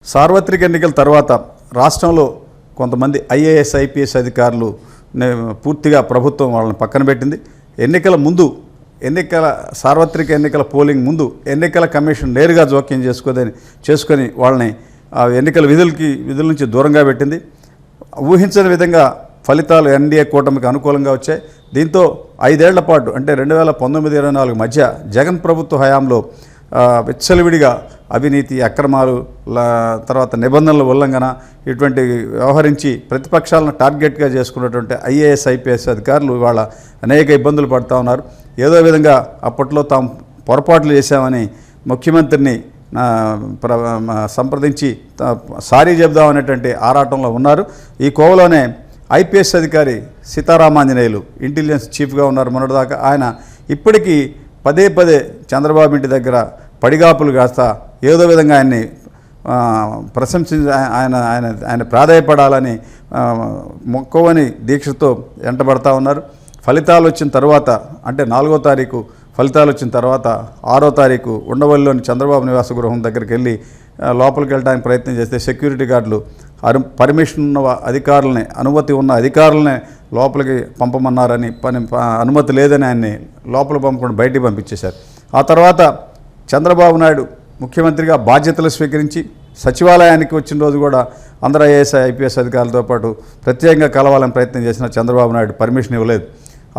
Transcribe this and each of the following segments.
సార్వత్రిక ఎన్నికల తర్వాత రాష్ట్రంలో కొంతమంది ఐఏఎస్ ఐపీఎస్ అధికారులు పూర్తిగా ప్రభుత్వం వాళ్ళని పక్కన పెట్టింది. ఎన్నికల ముందు సార్వత్రిక ఎన్నికల పోలింగ్ ముందు ఎన్నికల కమిషన్ నేరుగా జోక్యం చేసుకొని వాళ్ళని ఎన్నికల విధుల నుంచి దూరంగా పెట్టింది. ఊహించని విధంగా ఫలితాలు ఎన్డీఏ కూటమికి అనుకూలంగా వచ్చాయి. దీంతో 5 ఏళ్ల పాటు అంటే 2019-24 మధ్య జగన్ ప్రభుత్వ హయాంలో విచ్చలవిడిగా అవినీతి, అక్రమాలు, తర్వాత నిబంధనల ఉల్లంఘన ఇటువంటి వ్యవహరించి ప్రతిపక్షాలను టార్గెట్గా చేసుకున్నటువంటి ఐఏఎస్ ఐపీఎస్ అధికారులు ఇవాళ అనేక ఇబ్బందులు పడుతూ ఉన్నారు. ఏదో విధంగా అప్పట్లో తాము పొరపాట్లు చేశామని ముఖ్యమంత్రిని సంప్రదించి సారీ చెబుదామనేటువంటి ఆరాటంలో ఉన్నారు. ఈ కోవలోనే ఐపీఎస్ అధికారి సీతారామాంజనేయులు ఇంటెలిజెన్స్ చీఫ్గా ఉన్నారు మొన్నటిదాకా. ఆయన ఇప్పటికీ పదే చంద్రబాబు ఇంటి దగ్గర పడిగాపులు కాస్తా ఏదో విధంగా ఆయన్ని ఆయన ప్రాధాయపడాలని మొక్కవని దీక్షతో వెంటబడతా ఉన్నారు. ఫలితాలు వచ్చిన తర్వాత అంటే 4వ తారీఖు ఫలితాలు వచ్చిన తర్వాత 6వ తారీఖు ఉండవల్లిలోని చంద్రబాబు నివాస గృహం దగ్గరికి వెళ్ళి లోపలికి వెళ్ళడానికి ప్రయత్నం చేస్తే సెక్యూరిటీ గార్డులు పర్మిషన్ ఉన్న అధికారులని, అనుమతి ఉన్న అధికారులనే లోపలికి పంపమన్నారని, అనుమతి లేదని ఆయన్ని లోపలికి పంపకుండా బయటికి పంపించేశారు. ఆ తర్వాత చంద్రబాబు నాయుడు ముఖ్యమంత్రిగా బాధ్యతలు స్వీకరించి సచివాలయానికి వచ్చిన రోజు కూడా అందరు ఐఏఎస్ ఐపీఎస్ అధికారులతో పాటు ప్రత్యేకంగా కలవాలని ప్రయత్నం చేసిన చంద్రబాబు నాయుడు పర్మిషన్ ఇవ్వలేదు.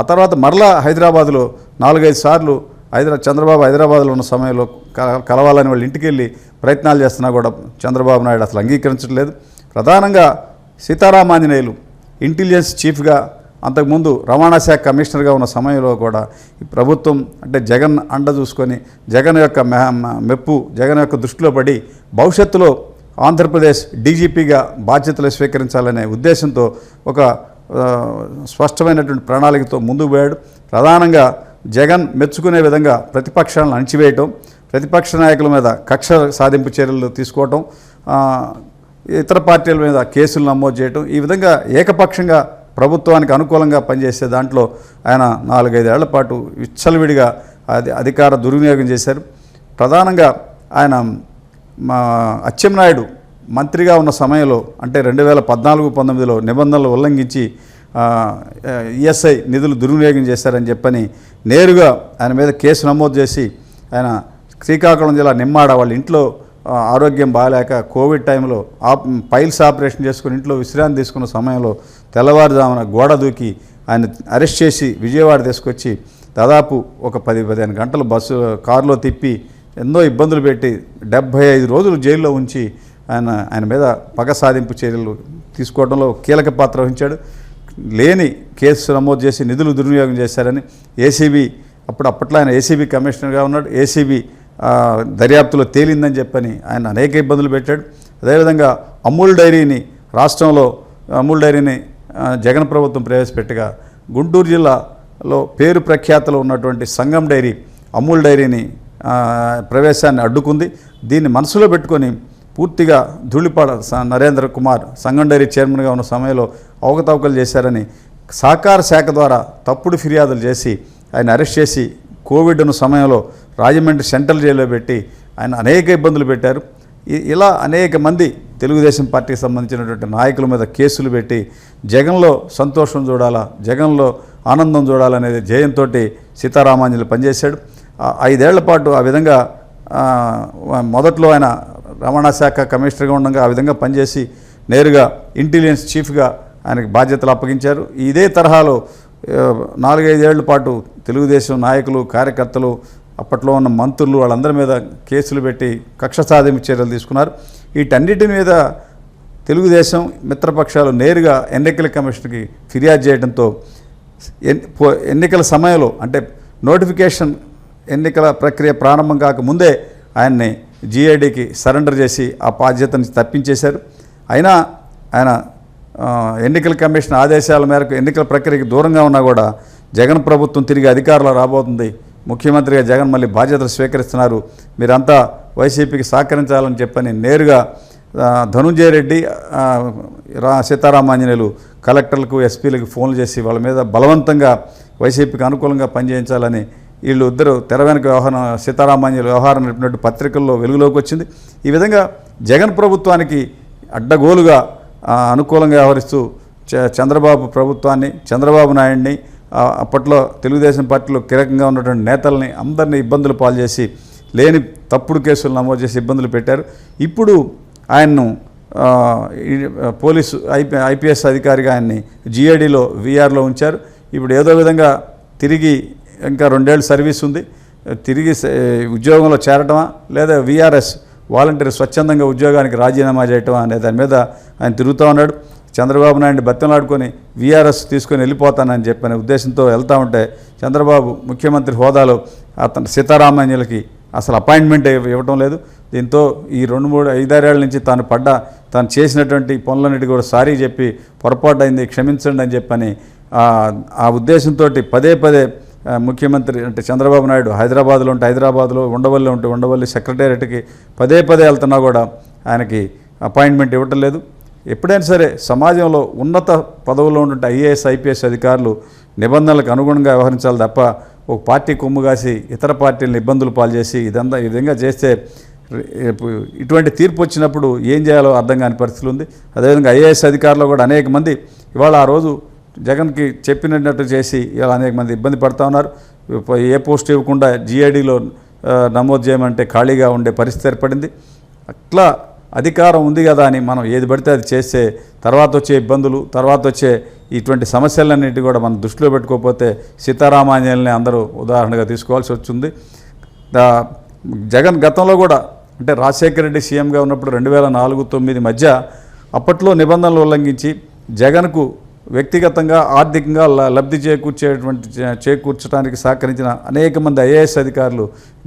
ఆ తర్వాత మరలా హైదరాబాద్లో 4-5 సార్లు చంద్రబాబు హైదరాబాద్లో ఉన్న సమయంలో కలవాలని వాళ్ళ ఇంటికి వెళ్ళి ప్రయత్నాలు చేస్తున్నా కూడా చంద్రబాబు నాయుడు అసలు అంగీకరించట్లేదు. ప్రధానంగా సీతారామాంజనేయులు ఇంటెలిజెన్స్ చీఫ్గా, అంతకుముందు రవాణా శాఖ కమిషనర్గా ఉన్న సమయంలో కూడా ఈ ప్రభుత్వం అంటే జగన్ అండ చూసుకొని జగన్ యొక్క మెప్పు జగన్ యొక్క దృష్టిలో పడి భవిష్యత్తులో ఆంధ్రప్రదేశ్ డీజీపీగా బాధ్యతలు స్వీకరించాలనే ఉద్దేశంతో ఒక స్పష్టమైనటువంటి ప్రణాళికతో ముందుకు పోయాడు. ప్రధానంగా జగన్ మెచ్చుకునే విధంగా ప్రతిపక్షాలను అణిచివేయటం, ప్రతిపక్ష నాయకుల మీద కక్ష సాధింపు చర్యలు తీసుకోవటం, ఇతర పార్టీల మీద కేసులు నమోదు చేయటం, ఈ విధంగా ఏకపక్షంగా ప్రభుత్వానికి అనుకూలంగా పనిచేసే దాంట్లో ఆయన 4-5 ఏళ్ల పాటు విచ్చలవిడిగా అధికార దుర్వినియోగం చేశారు. ప్రధానంగా ఆయన అచ్చెన్నాయుడు మంత్రిగా ఉన్న సమయంలో అంటే 2014-19లో నిబంధనలు ఉల్లంఘించి ఈఎస్ఐ నిధులు దుర్వినియోగం చేశారని చెప్పని నేరుగా ఆయన మీద కేసు నమోదు చేసి ఆయన శ్రీకాకుళం జిల్లా నిమ్మాడ వాళ్ళ ఇంట్లో ఆరోగ్యం బాగాలేక కోవిడ్ టైంలో పైల్స్ ఆపరేషన్ చేసుకుని ఇంట్లో విశ్రాంతి తీసుకున్న సమయంలో తెల్లవారుజామున గోడ దూకి ఆయన అరెస్ట్ చేసి విజయవాడ తీసుకొచ్చి దాదాపు ఒక 10-15 గంటలు కారులో తిప్పి ఎన్నో ఇబ్బందులు పెట్టి 75 రోజులు జైల్లో ఉంచి ఆయన మీద పగ సాధింపు చర్యలు తీసుకోవడంలో కీలక పాత్ర వహించాడు. లేని కేసు నమోదు చేసి నిధులు దుర్వినియోగం చేశారని ఏసీబీ అప్పట్లో ఆయన ఏసీబీ కమిషనర్గా ఉన్నాడు. ఏసీబీ దర్యాప్తులో తేలిందని చెప్పని ఆయన అనేక ఇబ్బందులు పెట్టాడు. అదేవిధంగా అమూల్ డైరీని రాష్ట్రంలో జగన్ ప్రభుత్వం ప్రవేశపెట్టగా గుంటూరు జిల్లాలో పేరు ప్రఖ్యాతలు ఉన్నటువంటి సంగం డైరీ అమూల్ డైరీని ప్రవేశాన్ని అడ్డుకుంది. దీన్ని మనసులో పెట్టుకొని పూర్తిగా ధూళిపాడ నరేంద్ర కుమార్ సంగం డైరీ చైర్మన్గా ఉన్న సమయంలో అవకతవకలు చేశారని సహకార శాఖ ద్వారా తప్పుడు ఫిర్యాదులు చేసి ఆయన అరెస్ట్ చేసి కోవిడ్ ఉన్న సమయంలో రాజమండ్రి సెంట్రల్ జైల్లో పెట్టి ఆయన అనేక ఇబ్బందులు పెట్టారు. ఇలా అనేక మంది తెలుగుదేశం పార్టీకి సంబంధించినటువంటి నాయకుల మీద కేసులు పెట్టి జగన్లో సంతోషం చూడాలా, జగన్లో ఆనందం చూడాలనేది ధ్యేయంతో సీతారామాంజనేయులు పనిచేశాడు. 5 ఏళ్ల పాటు ఆ విధంగా మొదట్లో ఆయన రవాణా శాఖ కమిషనర్గా ఉండగా ఆ విధంగా పనిచేసి నేరుగా ఇంటెలిజెన్స్ చీఫ్గా ఆయనకు బాధ్యతలు అప్పగించారు. ఇదే తరహాలో 4-5 ఏళ్ల పాటు తెలుగుదేశం నాయకులు, కార్యకర్తలు, అప్పట్లో ఉన్న మంత్రులు వాళ్ళందరి మీద కేసులు పెట్టి కక్ష సాధింపు చర్యలు తీసుకున్నారు. వీటన్నిటి మీద తెలుగుదేశం మిత్రపక్షాలు నేరుగా ఎన్నికల కమిషన్కి ఫిర్యాదు చేయడంతో ఎన్నికల సమయంలో అంటే నోటిఫికేషన్ ఎన్నికల ప్రక్రియ ప్రారంభం కాకముందే ఆయన్ని జీఐడీకి సరెండర్ చేసి ఆ బాధ్యతను తప్పించేశారు. అయినా ఆయన ఎన్నికల కమిషన్ ఆదేశాల మేరకు ఎన్నికల ప్రక్రియకి దూరంగా ఉన్నా కూడా జగన్ ప్రభుత్వం తిరిగి అధికారంలో రాబోతుంది, ముఖ్యమంత్రిగా జగన్ మళ్ళీ బాధ్యతలు స్వీకరిస్తున్నారు, మీరంతా వైసీపీకి సహకరించాలని చెప్పని నేరుగా ధనుంజయ రెడ్డి, సీతారామాంజనేయులు కలెక్టర్లకు, ఎస్పీలకు ఫోన్లు చేసి వాళ్ళ మీద బలవంతంగా వైసీపీకి అనుకూలంగా పనిచేయించాలని వీళ్ళు ఇద్దరు తెర వెనుక వ్యవహారం సీతారామాంజనేయులు వ్యవహారం నడిపినట్టు పత్రికల్లో వెలుగులోకి వచ్చింది. ఈ విధంగా జగన్ ప్రభుత్వానికి అడ్డగోలుగా అనుకూలంగా వ్యవహరిస్తూ చంద్రబాబు ప్రభుత్వాన్ని, చంద్రబాబు నాయుడిని, అప్పట్లో తెలుగుదేశం పార్టీలో కీలకంగా ఉన్నటువంటి నేతల్ని అందరినీ ఇబ్బందులు పాలు చేసి లేని తప్పుడు కేసులు నమోదు చేసి ఇబ్బందులు పెట్టారు. ఇప్పుడు ఆయన్ను పోలీసు ఐపీఎస్ అధికారిగా ఆయన్ని జిఐడిలో విఆర్లో ఉంచారు. ఇప్పుడు ఏదో విధంగా తిరిగి ఇంకా 2 ఏళ్ళు సర్వీస్ ఉంది, తిరిగి ఉద్యోగంలో చేరటమా లేదా విఆర్ఎస్ వాలంటీర్ స్వచ్ఛందంగా ఉద్యోగానికి రాజీనామా చేయటమా అనే దాని మీద ఆయన తిరుగుతూ ఉన్నాడు. చంద్రబాబు నాయుడిని బతిమలాడుకొని విఆర్ఎస్ తీసుకొని వెళ్ళిపోతానని చెప్పిన ఉద్దేశంతో వెళ్తూ ఉంటే చంద్రబాబు ముఖ్యమంత్రి హోదాలో అతను సీతారామాంజలికి అసలు అపాయింట్మెంట్ ఇవ్వటం లేదు. దీంతో ఈ 2-3-5-6 ఏళ్ల నుంచి తాను చేసినటువంటి పనులన్నిటి కూడా సారీ చెప్పి పొరపాటు అయింది, క్షమించండి అని చెప్పని ఆ ఉద్దేశంతో పదే ముఖ్యమంత్రి అంటే చంద్రబాబు నాయుడు హైదరాబాద్లో ఉంటే హైదరాబాద్లో, ఉండవల్లి ఉంటే ఉండవల్లి సెక్రటేరియట్కి పదే వెళ్తున్నా కూడా ఆయనకి అపాయింట్మెంట్ ఇవ్వటం లేదు. ఎప్పుడైనా సరే సమాజంలో ఉన్నత పదవుల్లో ఉంటుంటే ఐఏఎస్ ఐపీఎస్ అధికారులు నిబంధనలకు అనుగుణంగా వ్యవహరించాలి తప్ప ఒక పార్టీ కొమ్ముగాసి ఇతర పార్టీలను ఇబ్బందులు పాలు చేసి ఈ విధంగా చేస్తే ఇటువంటి తీర్పు వచ్చినప్పుడు ఏం చేయాలో అర్థం కాని పరిస్థితులు ఉంది. అదేవిధంగా ఐఏఎస్ అధికారులు కూడా అనేక మంది ఇవాళ ఆ రోజు జగన్కి చెప్పినట్టు చేసి ఇలా అనేక మంది ఇబ్బంది పడుతూ ఉన్నారు. ఏ పోస్ట్ ఇవ్వకుండా జిఐడిలో నమోదు చేయమంటే ఖాళీగా ఉండే పరిస్థితి ఏర్పడింది. అట్లా అధికారం ఉంది కదా అని మనం ఏది పడితే అది చేస్తే తర్వాత వచ్చే ఇబ్బందులు, తర్వాత వచ్చే ఇటువంటి సమస్యలన్నింటి కూడా మనం దృష్టిలో పెట్టుకోకపోతే సీతారామాంజలిని అందరూ ఉదాహరణగా తీసుకోవాల్సి వచ్చింది. జగన్ గతంలో కూడా అంటే రాజశేఖర రెడ్డి సీఎంగా ఉన్నప్పుడు 2004-09 మధ్య అప్పట్లో నిబంధనలు ఉల్లంఘించి జగన్కు వ్యక్తిగతంగా ఆర్థికంగా లబ్ధి చేకూర్చడానికి సహకరించిన అనేక మంది ఐఏఎస్ అధికారులు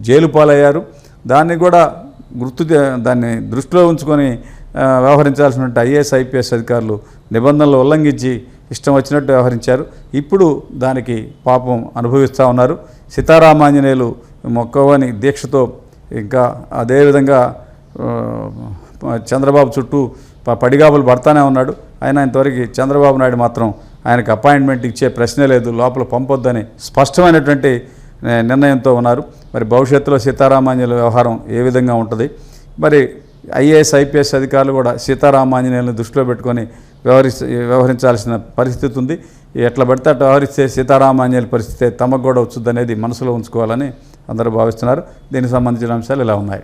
జైలు పాలయ్యారు. దాన్ని దృష్టిలో ఉంచుకొని వ్యవహరించాల్సినటువంటి ఐఏఎస్ ఐపీఎస్ అధికారులు నిబంధనలు ఉల్లంఘించి ఇష్టం వచ్చినట్టు వ్యవహరించారు. ఇప్పుడు దానికి పాపం అనుభవిస్తూ ఉన్నారు. సీతారామాంజనేయులు మొక్కవని దీక్షతో ఇంకా అదేవిధంగా చంద్రబాబు చుట్టూ పడిగాపులు పడతానే ఉన్నాడు. ఆయన ఇంతవరకు చంద్రబాబు నాయుడు మాత్రం ఆయనకు అపాయింట్మెంట్ ఇచ్చే ప్రశ్నే లేదు, లోపల పంపొద్దని స్పష్టమైనటువంటి నిర్ణయంతో ఉన్నారు. మరి భవిష్యత్తులో సీతారామాంజనేయుల వ్యవహారం ఏ విధంగా ఉంటుంది? మరి ఐఏఎస్ ఐపీఎస్ అధికారులు కూడా సీతారామాంజనేయులను దృష్టిలో పెట్టుకొని వ్యవహరించాల్సిన పరిస్థితి ఉంది. ఎట్లా పడితే అట్లా వ్యవహరిస్తే సీతారామాంజనేయుల పరిస్థితి తమకు కూడా వచ్చుద్దనేది మనసులో ఉంచుకోవాలని అందరూ భావిస్తున్నారు. దీనికి సంబంధించిన అంశాలు ఇలా ఉన్నాయి.